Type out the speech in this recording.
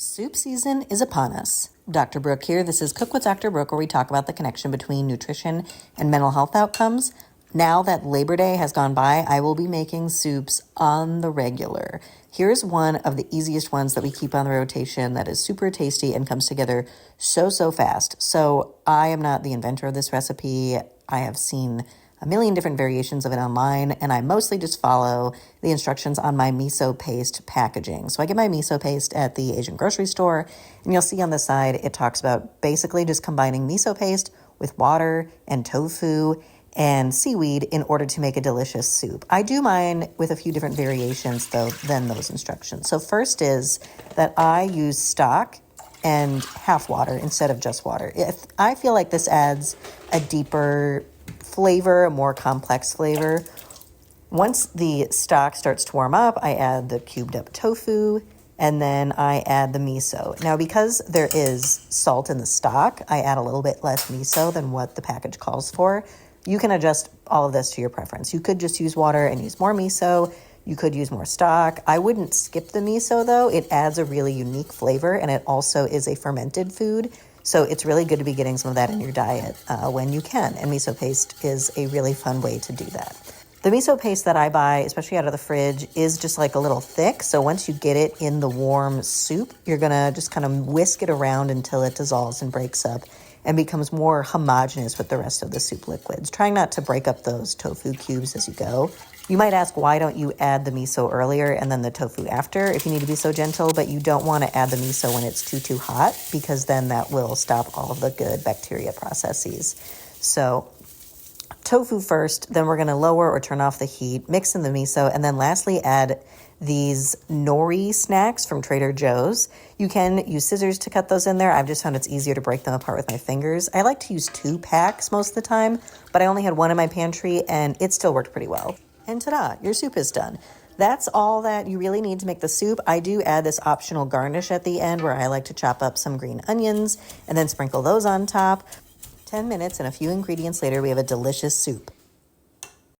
Soup season is upon us. Dr. Brooke here. This is Cook with Dr. Brooke, where we talk about the connection between nutrition and mental health outcomes. Now that Labor Day has gone by, I will be making soups on the regular. Here's one of the easiest ones that we keep on the rotation that is super tasty and comes together so fast. So I am not the inventor of this recipe. I have seen a million different variations of it online, and I mostly just follow the instructions on my miso paste packaging. So I get my miso paste at the Asian grocery store, and you'll see on the side it talks about basically just combining miso paste with water and tofu and seaweed in order to make a delicious soup. I do mine with a few different variations though than those instructions. So first is that I use stock and half water instead of just water. If I feel like this adds a deeper flavor, a more complex flavor. Once the stock starts to warm up, I add the cubed up tofu, and then I add the miso. Now, because there is salt in the stock, I add a little bit less miso than what the package calls for. You can adjust all of this to your preference. You could just use water and use more miso. You could use more stock. I wouldn't skip the miso though. It adds a really unique flavor, and it also is a fermented food. So it's really good to be getting some of that in your diet when you can. And miso paste is a really fun way to do that. The miso paste that I buy, especially out of the fridge, is just like a little thick. So once you get it in the warm soup, you're going to just kind of whisk it around until it dissolves and breaks up and becomes more homogeneous with the rest of the soup liquids. Trying not to break up those tofu cubes as you go. You might ask, why don't you add the miso earlier and then the tofu after if you need to be so gentle, but you don't want to add the miso when it's too hot, because then that will stop all of the good bacteria processes. So tofu first, then we're going to lower or turn off the heat, mix in the miso, and then lastly add these nori snacks from Trader Joe's. You can use scissors to cut those in there. I've just found it's easier to break them apart with my fingers. I like to use 2 packs most of the time, but I only had 1 in my pantry and it still worked pretty well. And ta-da, your soup is done. That's all that you really need to make the soup. I do add this optional garnish at the end where I like to chop up some green onions and then sprinkle those on top. 10 minutes and a few ingredients later, we have a delicious soup.